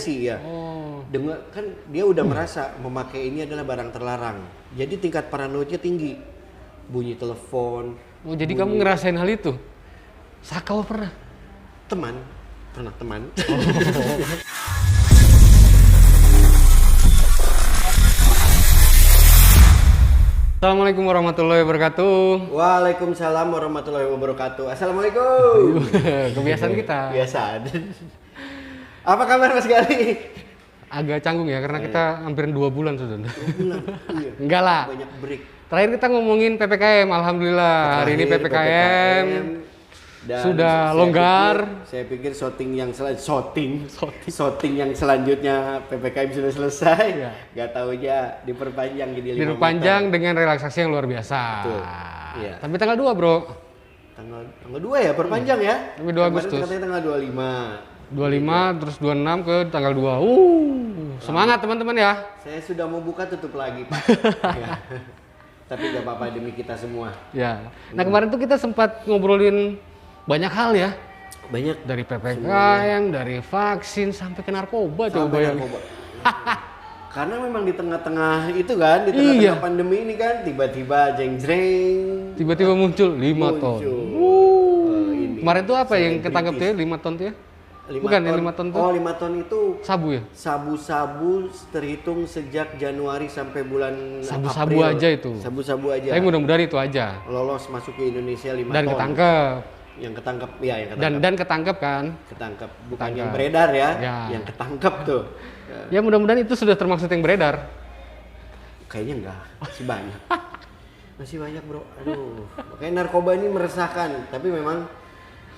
deteksi ya. Dengan kan dia udah merasa memakai ini adalah barang terlarang. Jadi tingkat paranoidnya tinggi. Bunyi telepon. Oh, jadi kamu ngerasain hal itu? Sakau pernah? Pernah teman. Assalamualaikum warahmatullahi wabarakatuh. Waalaikumsalam warahmatullahi wabarakatuh. Assalamualaikum. Kebiasaan kita. Biasaan. Apa kabar Mas Gali? Agak canggung ya karena kita hampir 2 bulan sudah. 2 bulan. Iya. Enggak lah. Banyak break. Terakhir kita ngomongin PPKM, alhamdulillah. Hari ini PPKM dan sudah longgar. Saya pikir shooting yang selanjutnya PPKM sudah selesai. Ya. Gak taunya diperpanjang jadi 5 Diperpanjang meter. dengan relaksasi yang luar biasa. Betul. Iya. Tapi tanggal 2, Bro. Tanggal 2 ya perpanjang ya. Tapi 2 Agustus. Katanya tanggal 25. 25 terus 26 ke tanggal 2. Semangat teman-teman ya. Saya sudah mau buka tutup lagi, Pak. Ya. Tapi gak apa-apa demi kita semua. Ya. Nah, kemarin tuh kita sempat ngobrolin banyak hal ya. Banyak Dari PPKM, dari vaksin sampai ke narkoba coba yang. Karena memang di tengah-tengah itu kan, di tengah-tengah Iya. pandemi ini kan tiba-tiba jeng-jreng. Tiba-tiba muncul 5 ton. Ini. Kemarin tuh apa yang ketangkep tuh ya 5 ton tuh ya? 5 Bukan, ton. yang 5 ton tuh. Oh, 5 ton itu Sabu ya? sabu-sabu terhitung sejak Januari sampai bulan Sabu-sabu April. aja itu. Sabu-sabu aja. Tapi mudah-mudahan itu aja. Lolos masuk ke Indonesia 5 Dan ton. ketangkep. Yang ketangkep, ya yang ketangkep. Dan ketangkep kan? Ketangkep, bukan Ketangkep. yang beredar ya, Ya. yang ketangkep tuh. Ya mudah-mudahan itu sudah termaksud yang beredar. Kayaknya enggak, masih banyak. Masih banyak bro, aduh. Makanya narkoba ini meresahkan, tapi memang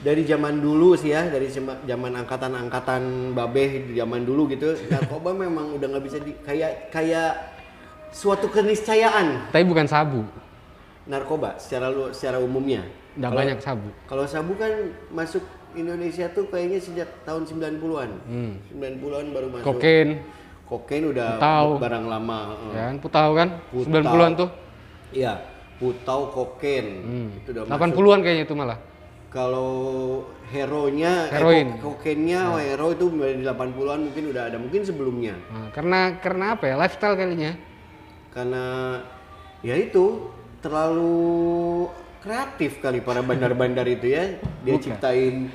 dari zaman dulu sih ya, dari zaman angkatan babeh di zaman dulu gitu, narkoba memang udah nggak bisa kayak suatu keniscayaan. Tapi bukan sabu. Narkoba secara umumnya. Nggak banyak sabu. Kalau sabu kan masuk Indonesia tuh kayaknya sejak tahun 90-an. 90-an baru masuk. Kokain udah Putau. barang lama. Ya kan, putau kan? Putau. 90-an tuh. Iya, putau kokain. Itu udah masuk. 80-an kayaknya itu malah. Kalau heroin. Kokainnya hero itu dari 80-an mungkin udah ada, mungkin sebelumnya. Nah, karena apa ya? Lifestyle kalinya. Karena ya itu terlalu kreatif kali para bandar-bandar itu ya. Dia Bukan. ciptain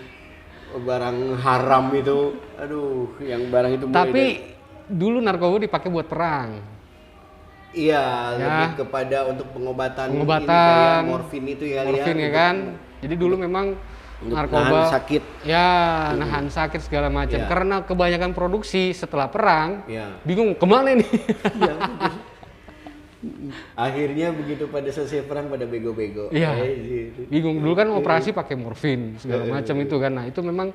barang haram itu. Aduh, yang barang itu mulai Tapi dulu narkoba dipakai buat perang. iya, Ya. lebih kepada untuk pengobatan. Ini Pengobatan. kayak morfin itu ya. Morfin ya kan. Jadi dulu memang Untuk narkoba nahan sakit. ya nahan sakit segala macam. Iya. Karena kebanyakan produksi setelah perang, Iya. bingung kemana ini. Iya, betul. Akhirnya begitu pada selesai perang pada bego-bego. Iya. Gitu. Bingung dulu kan operasi pakai morfin segala macam itu kan. Nah, itu memang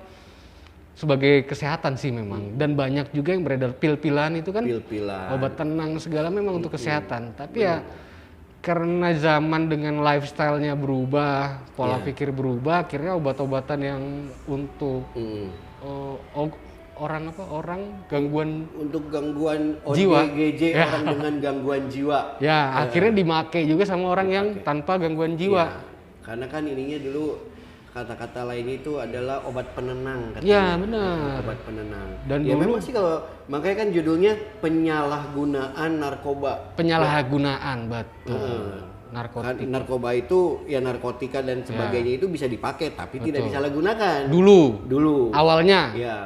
sebagai kesehatan sih memang. Dan banyak juga yang beredar pil-pilan itu kan. Pil-pilan. Obat tenang segala memang untuk kesehatan. Tapi ya karena zaman dengan lifestyle-nya berubah, pola pikir berubah, akhirnya obat-obatan yang untuk orang gangguan Untuk gangguan Jiwa. ODGJ, Ya. orang dengan gangguan jiwa. ya akhirnya dimakai juga sama orang yang tanpa gangguan jiwa. Ya, karena kan ininya dulu kata-kata lainnya itu adalah obat penenang katanya. Ya, benar. Obat penenang. Dan ya dulu- memang sih kalau makanya kan judulnya penyalahgunaan narkoba. Penyalahgunaan betul. Narkotik. Kan narkoba itu ya narkotika dan sebagainya itu bisa dipakai tapi tidak disalahgunakan. Dulu Ya, awalnya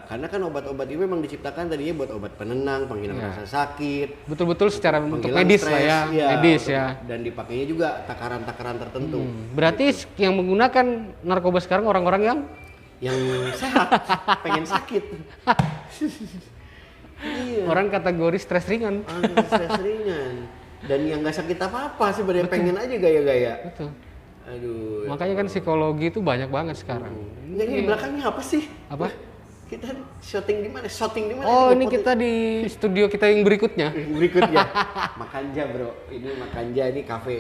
karena kan obat-obat itu memang diciptakan tadinya buat obat penenang, penghilang rasa sakit, betul-betul secara untuk penghilang medis lah stres, ya, medis untuk- ya. Dan dipakainya juga takaran-takaran tertentu. Berarti yang menggunakan narkoba sekarang orang-orang Yang sehat, pengen sakit. Iya. orang kategori stres ringan. Stres ringan. Dan yang nggak sakit apa-apa sebenarnya pengen aja gaya-gaya. Betul. Aduh. Makanya kan psikologi itu banyak banget sekarang. Enggak, ini belakangnya apa sih? Apa? Kita shooting di mana? Shooting di mana? Oh, ini kita di studio kita yang berikutnya. Berikutnya. Makanja, Bro. Ini Makanja, ini kafe.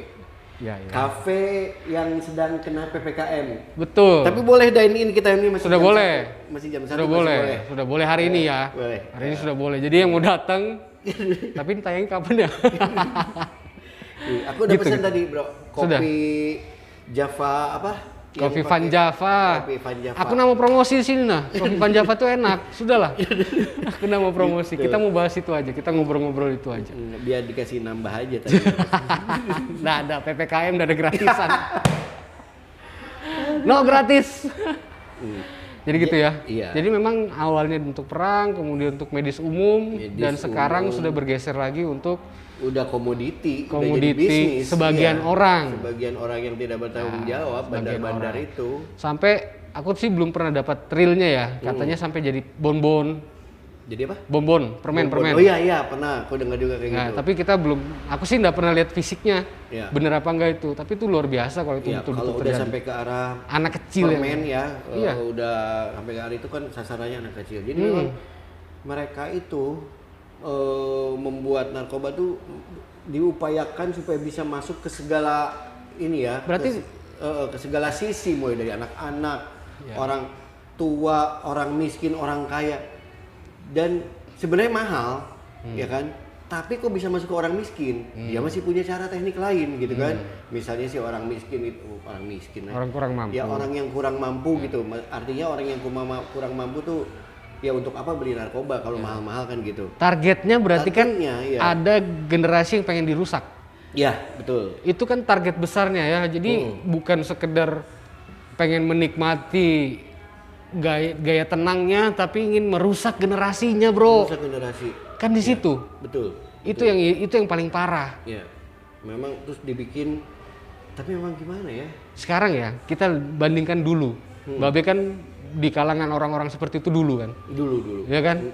Ya, ya. Kafe yang sedang kena PPKM. Betul. Tapi boleh dine in kita ini masih Sudah jam boleh. 1. Masih jam 1 Sudah boleh. Sudah boleh hari ini ya. Boleh. Hari ini sudah boleh. Jadi yang mau datang tapi ini tayangin kapan ya? Aku udah Gitu, pesan gitu. tadi, Bro. Kopi Sudah. Java apa? Kopi Van Java. Kopi Van Java. Aku nama promosi di sini nah. Kopi Van Java tuh enak. Sudahlah. Aku nama promosi. Gitu. Kita mau bahas itu aja. Kita ngobrol-ngobrol itu aja. Biar dikasih nambah aja tadi. Nggak ada PPKM, nggak ada gratisan. No gratis. Jadi gitu ya. Iya. Jadi memang awalnya untuk perang, kemudian untuk medis umum, Medis dan sekarang umum. sudah bergeser lagi untuk Udah komoditi, udah jadi komoditi bisnis. sebagian Iya. orang. Sebagian orang yang tidak bertanggung jawab, sebagian bandar-bandar orang. itu. Sampai aku sih belum pernah dapat realnya ya. Katanya sampai jadi bonbon, Jadi apa? bonbon, permen. Oh iya, pernah. Aku dengar juga kayak Nah, gitu. tapi kita belum, aku sih nggak pernah lihat fisiknya, Iya. bener apa enggak itu. Tapi itu luar biasa kalau itu Ya, betul-betul kalau udah terjadi. sampai ke arah Anak kecil permen ya, Iya. udah sampai ke arah itu kan sasarannya anak kecil. Jadi memang mereka itu membuat narkoba tuh diupayakan supaya bisa masuk ke segala ini ya. Berarti- ke segala sisi, mulai dari anak-anak, Ya. orang tua, orang miskin, orang kaya. Dan sebenarnya mahal, ya kan? Tapi kok bisa masuk ke orang miskin? Dia masih punya cara teknik lain gitu kan. Misalnya si orang miskin itu Orang kurang mampu. ya orang yang kurang mampu gitu. Artinya orang yang kurang mampu tuh ya untuk apa beli narkoba kalau mahal-mahal kan gitu. Targetnya berarti Targetnya, kan iya. ada generasi yang pengen dirusak. Ya, betul. Itu kan target besarnya ya. Jadi bukan sekedar pengen menikmati gaya tenangnya, tapi ingin merusak generasinya, bro. Masa generasi. Kan di situ. Betul. Itu yang paling parah. Ya. Memang terus dibikin, tapi memang gimana ya? Sekarang ya, kita bandingkan dulu. Babe kan di kalangan orang-orang seperti itu dulu kan. Dulu. Ya kan?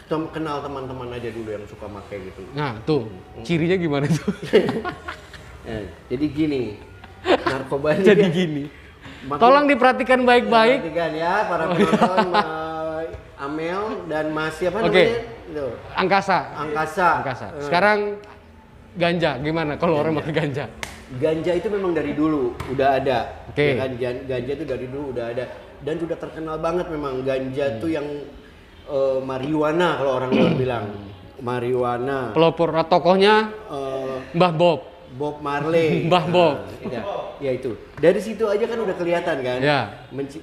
Kenal teman-teman aja dulu yang suka pakai gitu. Nah, tuh. Cirinya gimana tuh? Jadi gini, narkoba ini Jadi ya, gini. makin- Tolong diperhatikan baik-baik. perhatikan ya para penonton, Amel dan Mas siapa Oke. namanya? Itu, Angkasa. Angkasa. Sekarang ganja gimana kalau orang pakai ganja? Ganja itu memang dari dulu udah ada. Oke. Ya kan? Ganja itu dari dulu udah ada dan sudah terkenal banget memang ganja tuh yang marijuana kalau orang luar bilang. Marijuana. Pelopor tokohnya Mbah Bob. Bob Marley. Mbah Bob. Ya itu. Dari situ aja kan udah kelihatan kan. Ya.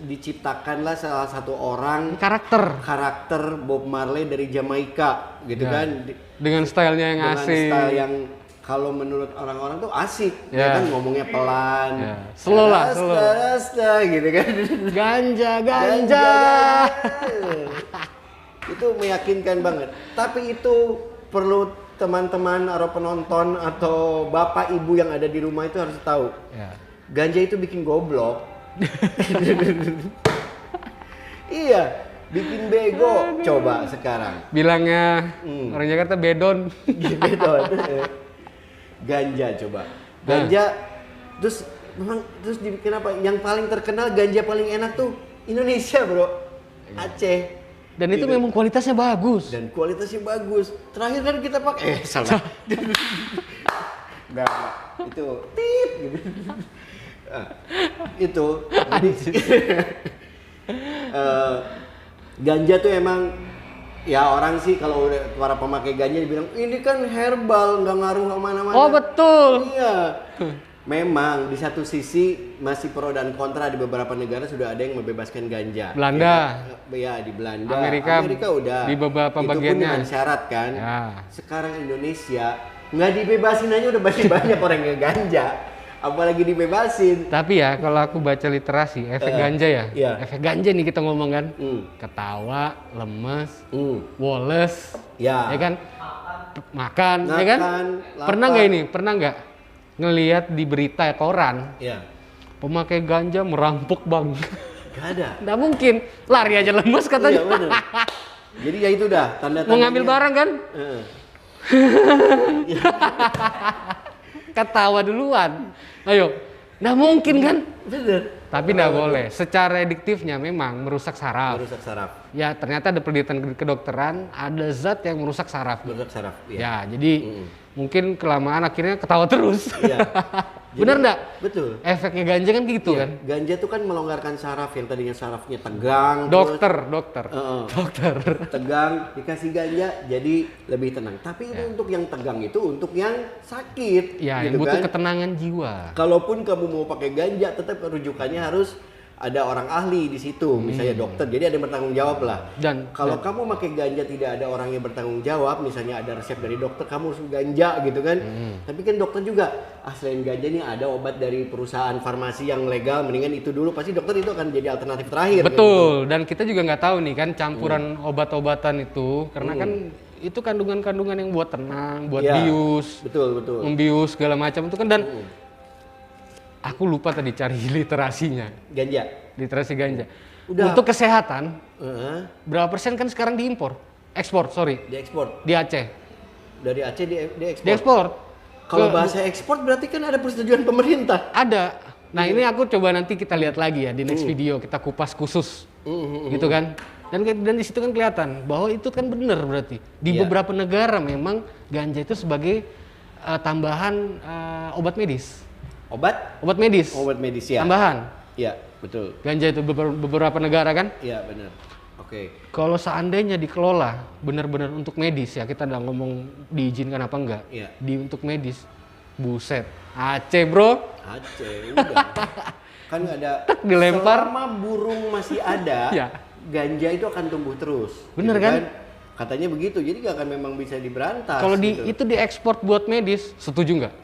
Diciptakanlah salah satu orang Karakter Bob Marley dari Jamaika gitu Ya. kan. dengan stylenya yang Dengan asik. style yang kalau menurut orang-orang tuh asik, Ya. ya kan ngomongnya pelan, Ya. Slow lah, slow. rasta gitu kan. Ganja. Itu meyakinkan banget. Tapi itu perlu teman-teman atau penonton atau bapak ibu yang ada di rumah itu harus tahu. Ya. Ganja itu bikin goblok. Iya, bikin bego. Coba sekarang. Bilangnya orang Jakarta bedon. Gitu. Ganja coba. Ganja terus memang terus dibikin apa? Yang paling terkenal ganja paling enak tuh Indonesia, Bro. Aceh. Dan itu Gitu. memang kualitasnya bagus. Dan kualitasnya bagus. Terakhir kan kita pakai salah. Enggak, itu tit gitu. Ah, itu jadi ganja tuh emang ya orang sih kalau udah para pemakai ganja dibilang ini kan herbal nggak ngaruh kemana-mana. Oh betul. Iya. Memang di satu sisi masih pro dan kontra, di beberapa negara sudah ada yang membebaskan ganja. Belanda. Ya di Belanda. Amerika udah. di beberapa Itu pun bagiannya. dengan syarat kan. Ya. Sekarang Indonesia nggak dibebasin aja udah banyak orang yang ganja. Apalagi dibebasin. Tapi ya kalau aku baca literasi efek ganja ya. iya. Efek ganja nih kita ngomong kan. Hmm. Ketawa, lemes, Hmm. woles, Ya. ya kan? Makan, ya kan? Makan, lapar. Pernah nggak ini? Pernah nggak ngelihat di berita koran Ya. pemakai ganja merampok bank? Gak ada. Nggak mungkin, lari aja lemes katanya. Iya bener. Jadi ya itu dah tanda-tandanya. Mau ngambil barang kan? Heeh. Ketawa duluan. Ayo, nggak mungkin kan? Bener. Tapi nggak boleh. Secara ediktifnya memang merusak saraf. Merusak saraf. Ya ternyata ada penelitian kedokteran, ada zat yang merusak saraf. Merusak saraf. Iya. Ya, jadi mungkin kelamaan akhirnya ketawa terus. Iya. Bener nggak? Betul. Efeknya ganja kan gitu Iya, kan? ganja tuh kan melonggarkan saraf yang tadinya sarafnya tegang. Dokter. Dokter. Tegang, dikasih ganja jadi lebih tenang. Tapi itu untuk yang tegang itu untuk yang sakit. Ya, gitu yang butuh kan. ketenangan jiwa. Kalaupun kamu mau pakai ganja, tetap rujukannya harus ada orang ahli di situ, misalnya dokter. Jadi ada yang bertanggung jawab lah. Dan Kalau kamu pakai ganja tidak ada orang yang bertanggung jawab, misalnya ada resep dari dokter, kamu harus ganja gitu kan. Tapi kan dokter juga, selain ganja nih ada obat dari perusahaan farmasi yang legal, mendingan itu dulu. Pasti dokter itu akan jadi alternatif terakhir. betul. Dan kita juga nggak tahu nih kan campuran obat-obatan itu, karena kan itu kandungan-kandungan yang buat tenang, buat Iya, bius, Betul. membius segala macam itu kan. Dan aku lupa tadi cari literasinya, Ganja. literasi ganja. Udah. Untuk kesehatan, Heeh. berapa persen kan sekarang diimpor? Ekspor, sorry. Diekspor Di Aceh. dari Aceh diekspor. Diekspor. Kalau bahasa ekspor berarti kan ada persetujuan pemerintah. Ada. Nah, ini aku coba nanti kita lihat lagi ya di next video, kita kupas khusus. Gitu kan. Dan di situ kan kelihatan bahwa itu kan benar berarti. Di Iya. beberapa negara memang ganja itu sebagai tambahan obat medis. Obat? Obat medis. Obat medis ya. Tambahan. Iya, betul. Ganja itu beberapa negara kan. Iya, benar. Oke. Kalau seandainya dikelola benar-benar untuk medis ya, kita udah ngomong diizinkan apa enggak. Iya. Untuk medis. Buset. Aceh, Bro. Aceh udah. Kan nggak ada. Dilempar. Selama burung masih ada, Iya. ganja itu akan tumbuh terus. Bener gitu kan? Katanya begitu. Jadi nggak akan memang bisa diberantas. Kalau gitu. itu diekspor buat medis, setuju nggak?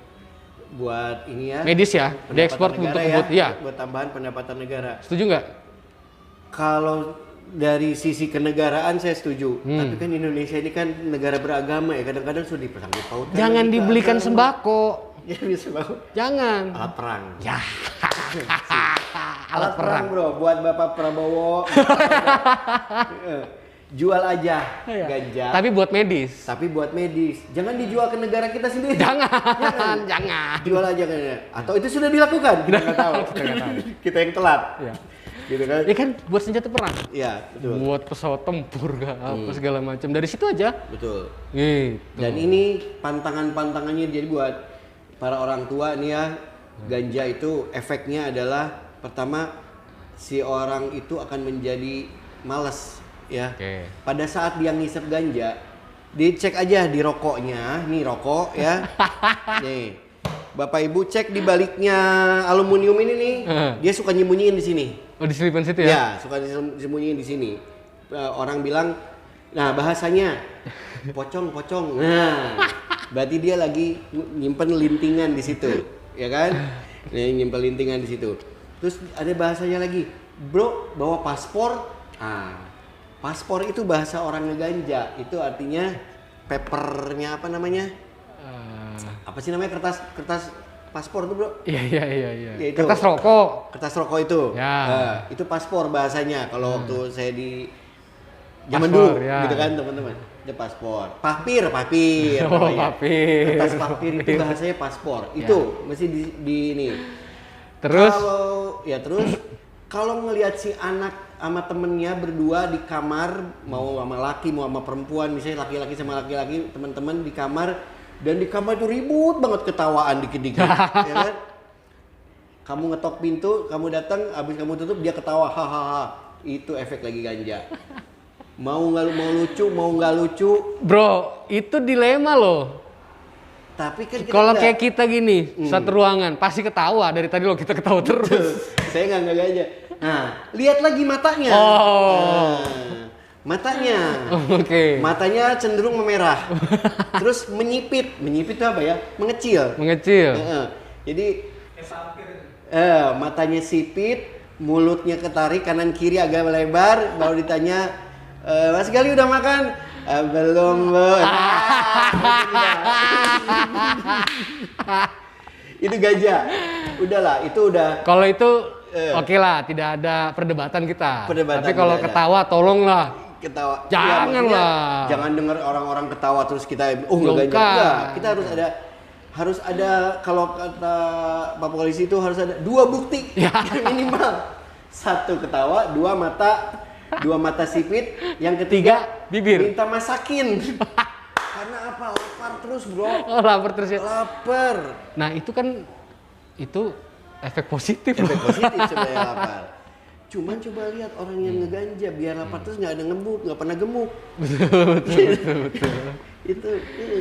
Buat ini ya. Medis ya, pendapatan diekspor negara untuk ya, buat, iya. buat tambahan pendapatan negara. Setuju nggak? Kalau dari sisi kenegaraan saya setuju. Tapi kan Indonesia ini kan negara beragama ya. Kadang-kadang sudah dipasangin pautan. Jangan lagi ke dibelikan agama. sembako. Ya bisa banget. Jangan. Alat perang. Ya. Alat perang bro, buat Bapak Prabowo. Jual aja ganja. Tapi buat medis. Tapi buat medis. Jangan dijual ke negara kita sendiri. Jangan. Jangan. Jual aja ganja. Atau itu sudah dilakukan? Kita nggak tahu. Kita nggak tahu. Kita yang telat. Ya. Gitu kan? Ini kan buat senjata perang. Iya, betul. Buat pesawat tempur gak apa segala macam. Dari situ aja. Betul. Gitu. Dan ini pantangannya jadi buat para orang tua nih ya, ganja itu efeknya adalah pertama si orang itu akan menjadi malas ya. Oke. Pada saat dia ngisep ganja, dicek aja di rokoknya, nih rokok ya. Nih. Bapak Ibu cek di baliknya aluminium ini nih, dia suka nyembunyiin di sini. Oh, diselipin situ ya? Ya, suka disembunyiin di sini. Orang bilang, nah bahasanya pocong. Nah, berarti dia lagi nyimpen lintingan di situ, ya kan? Nyimpen lintingan di situ. Terus ada bahasanya lagi, bro, bawa paspor. Paspor itu bahasa orang ngeganja. Itu artinya papernya apa namanya? Apa sih namanya kertas paspor tuh bro? Iya. Ya, itu. Kertas rokok. Kertas rokok itu. Ya. Itu paspor bahasanya kalau waktu saya di zaman Paspor, dulu ya. gitu kan teman-teman. Itu paspor. Papir Oh, namanya. papir. Kertas papir itu bahasanya paspor. Itu mesti di ini. Terus? Terus kalau ngelihat si anak sama temennya berdua di kamar, mau sama laki mau sama perempuan, misalnya laki-laki sama laki-laki, teman-teman di kamar, dan di kamar itu ribut banget ketawaan dikit-dikit, ya kan? Kamu ngetok pintu, kamu datang, habis kamu tutup dia ketawa, hahaha. Itu efek lagi ganja. Mau lucu, mau nggak lucu. Bro, itu dilema loh. Tapi kan kita Kalau nggak- kayak kita gini, satu ruangan, pasti ketawa. Dari tadi lo kita ketawa terus. Saya nggak ganja. Nah, lihat lagi matanya. Oh. Nah, matanya. Oke. Matanya cenderung memerah. Terus menyipit. Menyipit itu apa ya? Mengecil. Mengecil. Jadi matanya sipit, mulutnya ketarik kanan kiri agak lebar, baru ditanya, Mas Gali udah makan? Belum, Bu. Itu gajah. Udahlah, itu udah Kalau itu oke lah, tidak ada perdebatan kita. Perdebatan Tapi kalau tidak ada. ketawa, tolonglah. ketawa. Jangan maksudnya lah. Jangan dengar orang-orang ketawa terus kita nggak ganja. Bukan. Enggak. Kita harus ada kalau kata Pak Polisi itu harus ada 2 bukti minimal. 1 ketawa, 2 mata sipit, yang ketiga bibir. minta masakin. Karena apa? Lapar terus, Bro. Oh, lapar terus ya. Lapar. Nah, itu kan itu efek positif loh. Efek positif sebenarnya lapar. Cuman coba lihat orang yang ngeganja biar lapar terus nggak ada ngebuk, nggak pernah gemuk. betul. Itu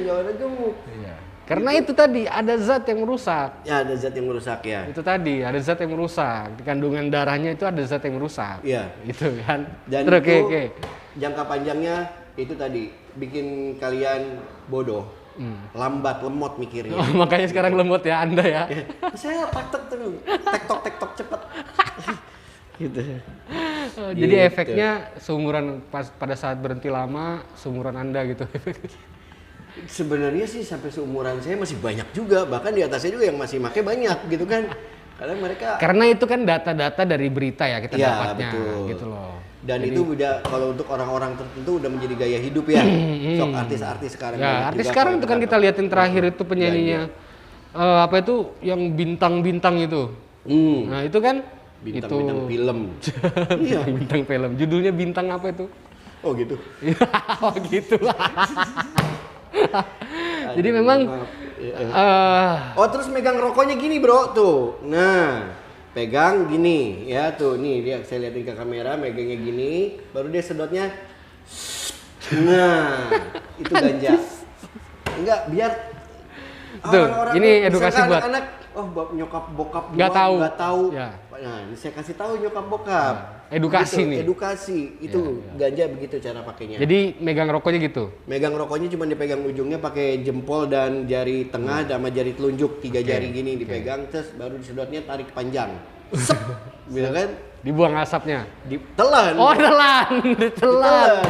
nggak pernah gemuk. Iya. Karena itu tadi ada zat yang merusak. Ya ada zat yang merusak ya. Itu tadi ada zat yang merusak. Di kandungan darahnya itu ada zat yang merusak. Iya. Gitu kan. Dan Terus, itu oke. jangka panjangnya itu tadi bikin kalian bodoh, lambat, lemot mikirnya. Oh, makanya sekarang lemot ya Anda ya. Saya taktek tuh, tektok cepet. Gitu. Jadi Gitu. efeknya seumuran pada saat berhenti lama, seumuran Anda gitu. Sebenarnya sih sampai seumuran saya masih banyak juga, bahkan di atasnya juga yang masih pakai banyak gitu kan. Karena mereka Karena itu kan data-data dari berita ya kita Ya, dapatnya betul. gitu loh. dan itu udah kalau untuk orang-orang tertentu udah menjadi gaya hidup ya. Sok artis-artis sekarang. banyak Ya, artis juga sekarang kalau itu kan kita liatin terakhir itu penyanyinya apa itu yang bintang-bintang itu. Nah, itu kan bintang-bintang film. Iya. bintang film. Judulnya bintang apa itu? Oh gitu. oh gitu. Jadi memang Oh terus megang rokoknya gini bro tuh. Nah pegang gini ya tuh nih dia saya liatin ke kamera megangnya gini baru dia sedotnya. Nah itu ganja. Enggak biar Tuh, orang-orang ini tuh, edukasi misalkan buat- anak-anak nyokap bokap Nggak tahu. nggak tahu. Ya. Nah saya kasih tahu nyokap bokap. Edukasi Gitu, nih. Edukasi itu ganja begitu cara pakainya. Jadi megang rokoknya gitu. Megang rokoknya cuma dipegang ujungnya pakai jempol dan jari tengah sama jari telunjuk, 3 jari gini dipegang terus baru disedotnya tarik panjang. Sep, gitu kan? Dibuang asapnya. Ditelan. Oh, ditelan, ditelan.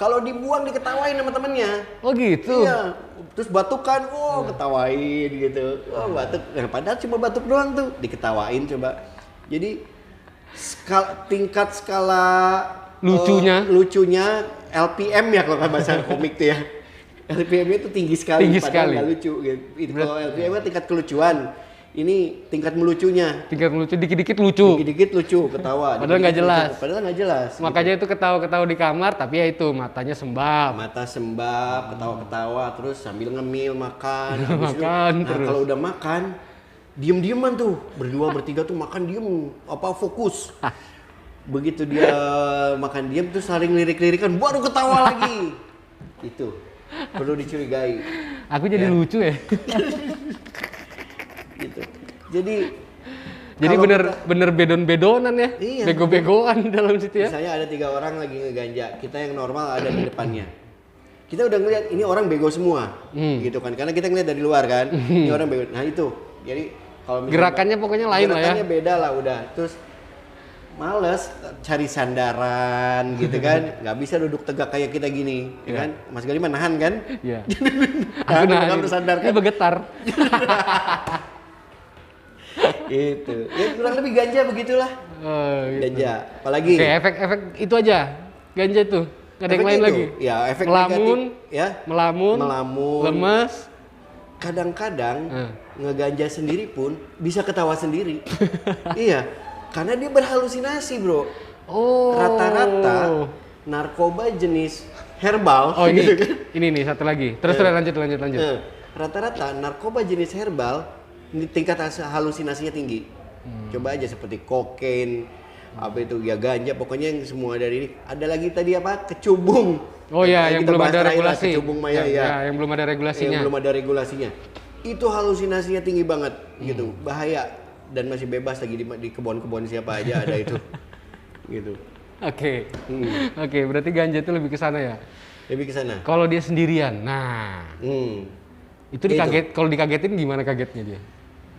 Kalau dibuang diketawain sama temennya. Oh gitu. Iya. Terus batukan, oh ketawain gitu. Oh batuk. Nah, padahal cuma batuk doang tuh, diketawain coba. Jadi tingkat skala lucunya LPM ya kalau kan bahasa komik tuh ya. LPM-nya itu tinggi sekali, Tinggi padahal sekali. nggak lucu gitu. Itu kalau LPM-nya tingkat kelucuan. Ini tingkat melucunya. Tingkat lucu, dikit-dikit lucu. Dikit-dikit lucu, ketawa. Padahal nggak dikit-dikit jelas. lucu. Padahal nggak jelas. Makanya itu ketawa-ketawa di kamar, tapi ya itu matanya sembab. Mata sembab, ketawa-ketawa, terus sambil ngemil makan. Habis itu, Makan nah, terus. kalau udah makan, diem-dieman tuh, berdua bertiga tuh makan diem, fokus. Begitu dia makan diem tuh saling lirik-lirikan, baru ketawa lagi. Itu perlu dicurigai. Aku jadi lucu ya. Gitu. Jadi kalau bener bedon-bedonan ya. Iya. Bego-begoan dalam situ ya. misalnya ada 3 orang lagi ngeganja, kita yang normal ada di depannya. Kita udah ngeliat ini orang bego semua, gitu kan? Karena kita ngeliat dari luar kan, ini orang bego. Nah itu, jadi kalau misalnya Gerakannya pokoknya lain lah ya. Gerakannya beda lah udah. Terus males cari sandaran gitu kan, nggak bisa duduk tegak kayak kita gini, ya kan? Mas Gali mah nahan kan? Iya. Nahan, nahan bukan ini. bersandar Ini kan? bergetar. Itu, ya kurang lebih ganja begitulah. Oh, gitu. Ganja, apalagi? Oke, efek-efek itu aja. Ganja itu. Nggak ada yang Efek lain itu. lagi. Ya, efek Melamun, negatif, ya. melamun, lemes. Kadang-kadang ngeganja sendiri pun bisa ketawa sendiri. Iya, karena dia berhalusinasi, bro. Oh. Rata-rata narkoba jenis herbal. Oh ini, gitu kan. ini nih satu lagi. Terus lanjut. Rata-rata narkoba jenis herbal ini tingkat halusinasinya tinggi. Coba aja seperti kokain, apa itu ya ganja, pokoknya yang semua dari ini. Ada lagi tadi apa? Kecubung. Oh ya, yang Kita belum bahas ada terakhir lah, regulasi. Kecubung maya ya. Yang belum ada regulasinya. Yang belum ada regulasinya. Itu halusinasinya tinggi banget gitu. Bahaya dan masih bebas lagi di kebun-kebun siapa aja ada itu. Gitu. Oke. Oke, berarti ganja itu lebih ke sana ya. Lebih ke sana. Kalau dia sendirian. Nah, itu kalau dikagetin gimana kagetnya dia?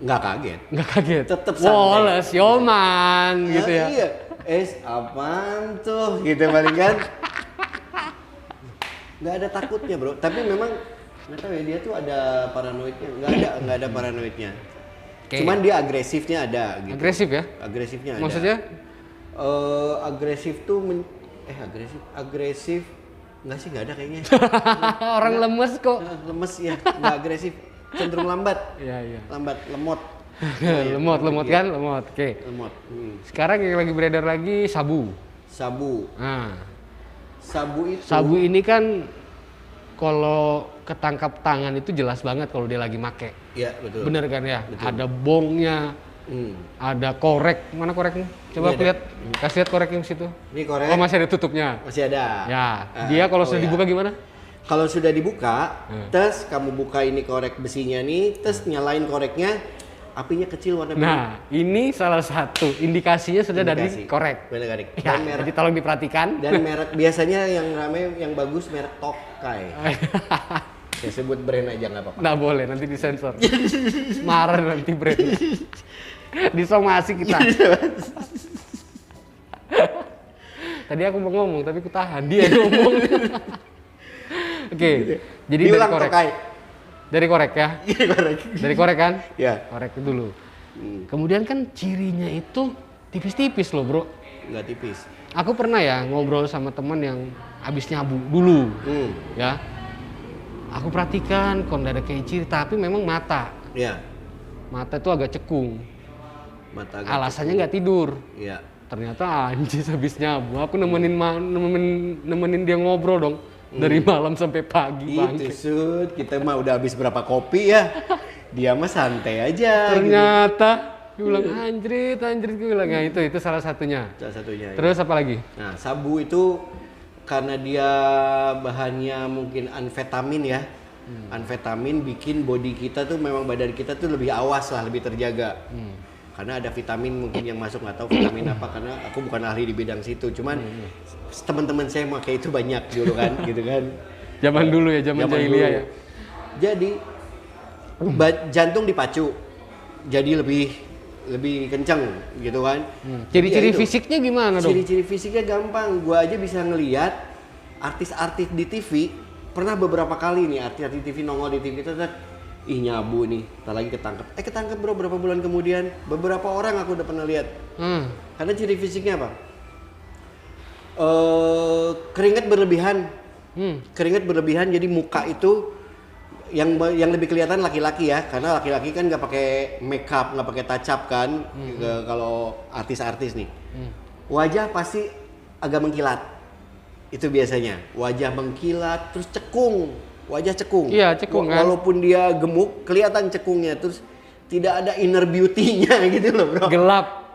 Nggak kaget. Nggak kaget. Tetep santai. Wallace, Yoman gitu ya. Iya. Apaan tuh? Gitu paling kan. Nggak ada takutnya, bro. Tapi memang nggak tahu ya, dia tuh ada paranoidnya. Nggak ada paranoidnya. Oke. Cuman dia agresifnya ada gitu. Agresif ya? Agresifnya ada. Maksudnya? Agresif tuh agresif nggak sih, nggak ada kayaknya. Orang lemes kok. Lemes ya, nggak agresif, cenderung lambat. Iya. Lemot. lemot kan? Lemot. Oke. Lemot. Sekarang yang lagi beredar lagi sabu. Sabu. Nah, Sabu itu sabu ini kan kalau ketangkap tangan itu jelas banget kalau dia lagi make. Iya, betul. Bener kan ya? Betul. Ada bongnya, ada korek. Mana koreknya? Coba Ini lihat, kasih lihat korek yang situ. Ini korek. Oh, masih ada tutupnya. Masih ada. Ya, dia kalau sudah dibuka gimana? Kalau sudah dibuka, terus kamu buka ini korek besinya nih, terus nyalain koreknya, apinya kecil warna biru. Nah, ini salah satu indikasinya sudah dari korek. Bener, korek. Ya, Dan merek, jadi tolong diperhatikan. dan merek biasanya yang rame, yang bagus merek Tokai. Ya sebut brand aja nggak apa-apa. Nggak boleh, nanti disensor. Marah nanti brand. Disomasi kita. Tadi aku mau ngomong, tapi aku tahan. Dia ngomong. Oke, jadi dari Diulang korek. Tokai. Dari korek ya? Korek. Dari korek kan? Ya. Korek dulu. Kemudian kan cirinya itu tipis-tipis loh bro. Nggak tipis. Aku pernah ya ngobrol sama teman yang habis nyabu dulu. Ya. Aku perhatikan kok nggak ada kayak ciri, tapi memang mata. Ya. Mata itu agak cekung. Mata agak Alasannya nggak tidur. Iya. Ternyata anjir habis nyabu. Aku nemenin dia ngobrol dong. Dari malam sampai pagi. Itu Sud, kita mah udah habis berapa kopi ya. Dia mah santai aja. Ternyata gue bilang anjrit gue bilang nah, itu salah satunya. Salah satunya. Terus apa lagi? Nah, sabu itu karena dia bahannya mungkin amfetamin ya. Amfetamin bikin body kita tuh memang badan kita tuh lebih awas lah, lebih terjaga. Karena ada vitamin mungkin yang masuk, nggak tahu vitamin apa karena aku bukan ahli di bidang situ. Cuman teman-teman saya pakai itu banyak dulu kan, gitu kan. Zaman dulu ya, zaman jahiliyah ya. Jadi jantung dipacu, jadi lebih kencang gitu kan. Ciri-ciri Ya itu. fisiknya gimana dong? Ciri-ciri fisiknya gampang. Gua aja bisa ngelihat artis-artis di TV. Pernah beberapa kali nih artis-artis TV nongol di TV itu ih nyabu nih, tak lagi ketangkep. Ketangkep bro, berapa bulan kemudian beberapa orang aku udah pernah lihat. Karena ciri fisiknya apa? Keringat berlebihan. Keringat berlebihan, jadi muka itu yang lebih kelihatan laki-laki ya, karena laki-laki kan nggak pakai makeup, nggak pakai touch up kan. Kalau artis-artis nih, wajah pasti agak mengkilat. Itu biasanya wajah mengkilat, terus cekung. Wajah cekung. Iya, cekung kan. Walaupun dia gemuk, kelihatan cekungnya. Terus tidak ada inner beauty-nya gitu loh, bro. Gelap.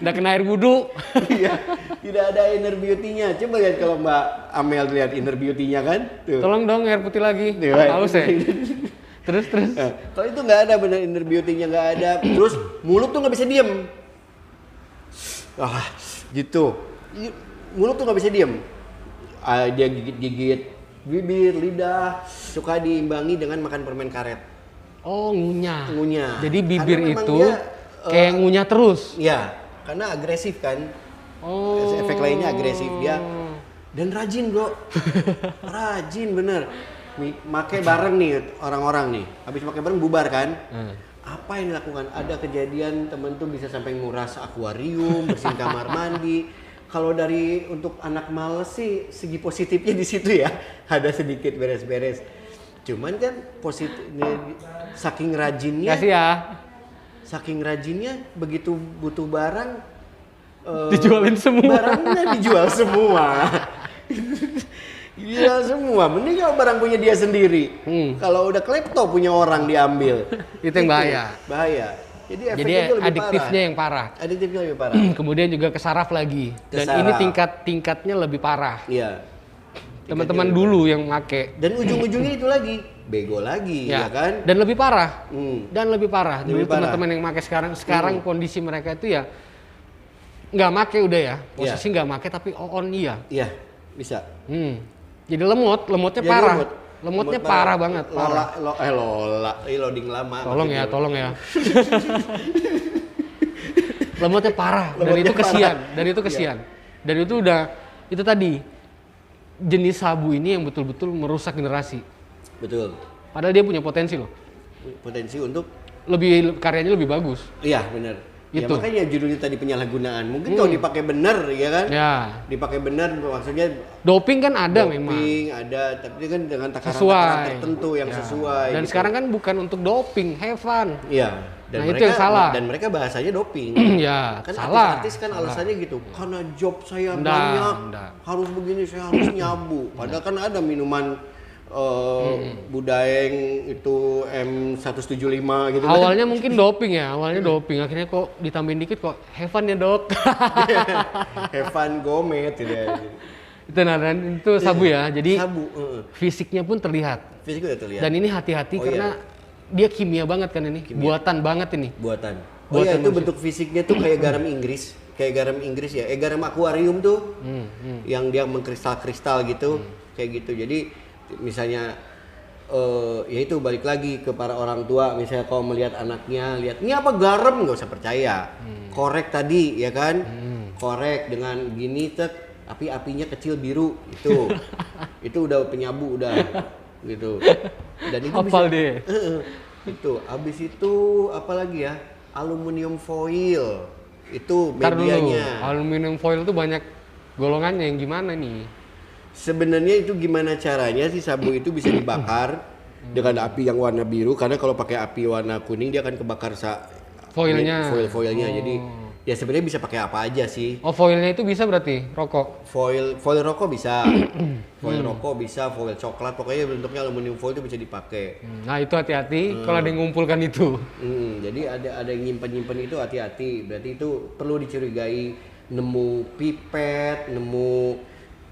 Nggak kena air wudhu. Iya, tidak ada inner beauty-nya. Coba lihat kalau Mbak Amel lihat inner beauty-nya kan. Tuh. Tolong dong air putih lagi. Tuh, kan? Haus ya. Terus. Nah, kalau itu nggak ada bener inner beauty-nya nggak ada. Terus mulut tuh nggak bisa diem. Gitu. Mulut tuh nggak bisa diem. Dia gigit-gigit bibir, lidah, suka diimbangi dengan makan permen karet. Oh, ngunyah. Ngunyah. Jadi bibir Karena memang itu dia, kayak ngunyah terus. Iya, karena agresif kan. Oh. Efek lainnya agresif dia. Dan rajin bro, rajin bener. Make bareng nih orang-orang nih. Habis pakai bareng bubar kan. Apa yang dilakukan? Ada kejadian temen tuh bisa sampai nguras akuarium, bersihin kamar mandi. Kalau dari untuk anak males sih segi positifnya di situ ya, ada sedikit beres-beres. Cuman kan positifnya saking rajinnya. Kasih ya. Saking rajinnya begitu butuh barang Dijualin semua. Barangnya dijual semua. Dijual semua. Mending kalau barang punya dia sendiri. Kalau udah klepto punya orang diambil. Itu yang bahaya. Bahaya. Jadi efeknya Jadi itu lebih adiktifnya yang parah. Adiktifnya lebih parah. Kemudian juga kesaraf lagi. Dan Kesaraf. ini tingkatnya lebih parah. Iya. Teman-teman dulu yang make. Dan ujung-ujungnya itu lagi bego lagi, ya kan? Dan lebih parah. Dan lebih parah. Dulu Lebih parah. teman-teman yang make sekarang kondisi mereka itu ya nggak make udah ya. Posisi nggak make tapi on iya. Iya, bisa. Jadi lemotnya Jadi parah. lemot. Lemotnya Lemot parah banget. Parah. Lola. Ini loading lama. Tolong maksudnya. ya. Lemotnya parah. Dan Lemotnya itu kesian. parah. Dan itu kesian. Dan itu udah itu tadi jenis sabu ini yang betul-betul merusak generasi. Betul. Padahal dia punya potensi loh. Potensi untuk Karyanya lebih bagus. iya, benar. Ya Itu. makanya judulnya tadi penyalahgunaan. Mungkin kalau dipakai benar ya kan? Ya. Dipakai benar maksudnya Doping kan ada memang. doping ada, tapi kan dengan takaran Sesuai. tertentu yang Ya. sesuai. Dan gitu. sekarang kan bukan untuk doping, have fun. Iya. Dan Nah, mereka, itu yang salah. Dan mereka bahasanya doping. Ya, Kan salah. artis kan alasannya gitu. Karena job saya Nggak, banyak, nggak. harus begini, saya harus nyabu. Padahal kan ada minuman Budaeng itu M175 gitu kan. Awalnya mungkin doping ya, akhirnya kok ditambahin dikit kok Heaven ya dok. Evan Gomez gitu ya. Itu nah, dan itu sabu ya, jadi Sabu, fisiknya pun terlihat. fisik udah terlihat. Dan ini hati-hati karena dia kimia banget kan ini, buatan banget ini. Buatan. Oh iya, itu bentuk fisiknya tuh kayak garam Inggris. Kayak garam Inggris ya. Garam akuarium tuh. Yang dia mengkristal-kristal gitu. Kayak gitu. Jadi misalnya ya itu balik lagi ke para orang tua. Misalnya kalau melihat anaknya, lihat ini apa garam, nggak usah percaya. Korek tadi ya kan. Korek dengan gini apinya kecil biru itu. Itu udah penyabu udah gitu. Dan itu Hafal bisa, deh. itu habis itu apa lagi ya, aluminium foil itu Ntar dulu, medianya. aluminium foil itu banyak golongannya yang gimana nih? Sebenarnya itu gimana caranya si sabu itu bisa dibakar dengan api yang warna biru, karena kalau pakai api warna kuning dia akan kebakar Foilnya. foilnya. Jadi ya sebenarnya bisa pakai apa aja sih. Oh foilnya itu bisa berarti rokok? Foil rokok bisa, foil rokok bisa, foil coklat, pokoknya bentuknya aluminium foil itu bisa dipakai. Nah itu hati-hati kalau ada yang ngumpulkan itu. Jadi ada yang nyimpen itu hati-hati. Berarti itu perlu dicurigai, nemu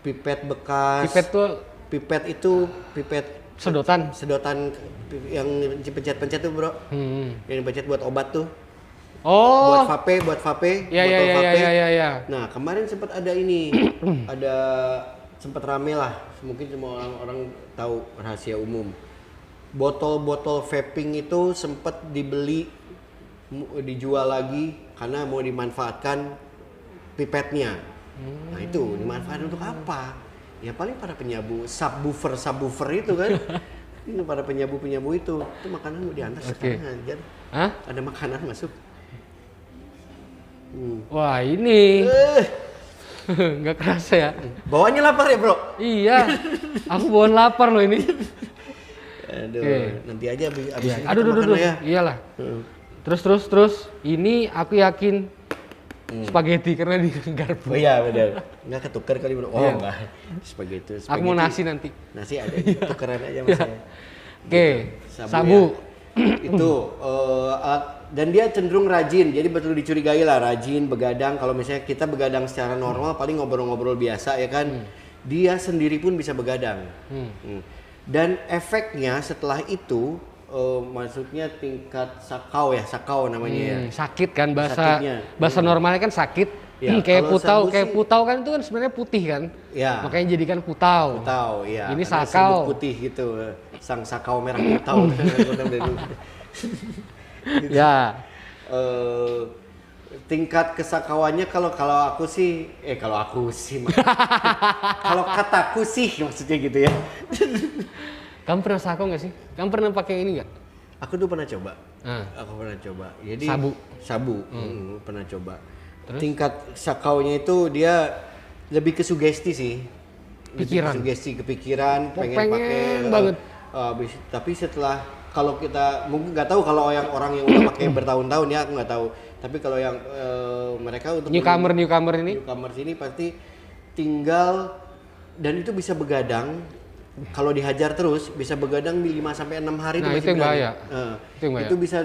pipet bekas. Pipet tuh Pipet sedotan. yang dipencet-pencet tuh bro. Yang dipencet buat obat tuh. Oh. Buat vape, Ya. Nah kemarin sempat ada ini, sempat rame lah, mungkin semua orang tahu rahasia umum. Botol-botol vaping itu sempat dijual lagi karena mau dimanfaatkan pipetnya. Nah itu dimanfaatkan untuk apa? Ya paling para penyabu subwoofer itu kan. Itu para penyabu itu makanan mau diantar sekarang aja. Hah? Ada makanan masuk. Wah ini nggak kerasa ya. Bawaannya lapar ya bro? Iya, aku bawaan lapar loh ini. Aduh, nanti aja abis ini Aduh, kita makan lah ya. Iyalah. Terus. Ini aku yakin spaghetti karena di garpu. Oh iya benar. Nggak ketukar kali bro? Oh Iya. enggak. Spaghetti. Aku mau nasi nanti. Nasi ada, tukeran aja mas saya. Oke, sabu. Itu dan dia cenderung rajin, jadi betul dicurigai lah rajin begadang. Kalau misalnya kita begadang secara normal paling ngobrol-ngobrol biasa ya kan, dia sendiri pun bisa begadang. Dan efeknya setelah itu maksudnya tingkat sakau namanya ya. Sakit kan Sakitnya. bahasa normalnya kan sakit. Ya, kayak kalau putau, sabu sih- putau kan itu kan sebenarnya putih kan. Ya. Makanya jadikan putau. Tahu ya. Ini ada sakau. serbuk putih gitu, sang sakau merah putau. Ya. Tingkat kesakauannya kalau aku sih kalau kataku sih maksudnya gitu ya. Kamu pernah sakau nggak sih? Kamu pernah pakai ini nggak? Aku tuh pernah coba. Ah. Aku pernah coba. Jadi Sabu. pernah coba. Terus? Tingkat sakaunya itu dia lebih ke sugesti sih. Pikiran. Lebih ke sugesti, kepikiran, pengen pakai banget. tapi setelah kalau kita mungkin nggak tahu kalau orang yang udah pakai bertahun-tahun ya, aku nggak tahu. Tapi kalau yang mereka untuk Newcomer ini? newcomers ini pasti tinggal dan itu bisa begadang. Kalau dihajar terus bisa begadang 5 sampai 6 hari Nah, itu itu yang berani. bahaya. Itu yang bahaya. Itu bisa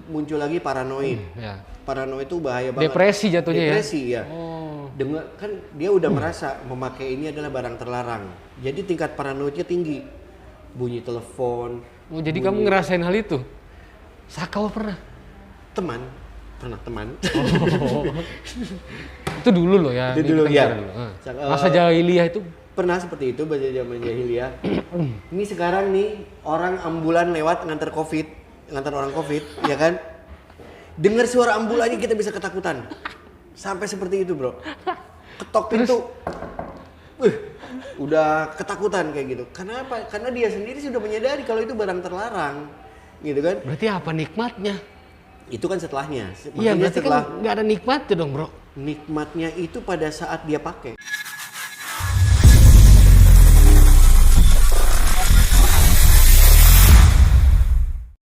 muncul lagi paranoid. Ya. Paranoid itu bahaya banget. Depresi jatuhnya ya? Depresi ya. Dengar kan dia udah merasa memakai ini adalah barang terlarang. Jadi tingkat paranoidnya tinggi. Bunyi telepon. Oh, jadi kamu ngerasain hal itu? Sakau pernah? Pernah teman. Itu dulu loh ya. Itu ini dulu, kita ya. bicara dulu. Masa jahiliyah itu Pernah seperti itu pada zaman jahiliyah. Ini sekarang nih orang ambulan lewat ngantar orang covid, ya kan? Dengar suara ambulannya kita bisa ketakutan. Sampai seperti itu, bro. Ketok pintu. Udah ketakutan kayak gitu. Karena apa? Karena dia sendiri sudah menyadari kalau itu barang terlarang. Gitu kan? berarti apa nikmatnya? Itu kan setelahnya. Iya, Maksudnya berarti kan nggak ada nikmatnya dong, bro. nikmatnya itu pada saat dia pakai.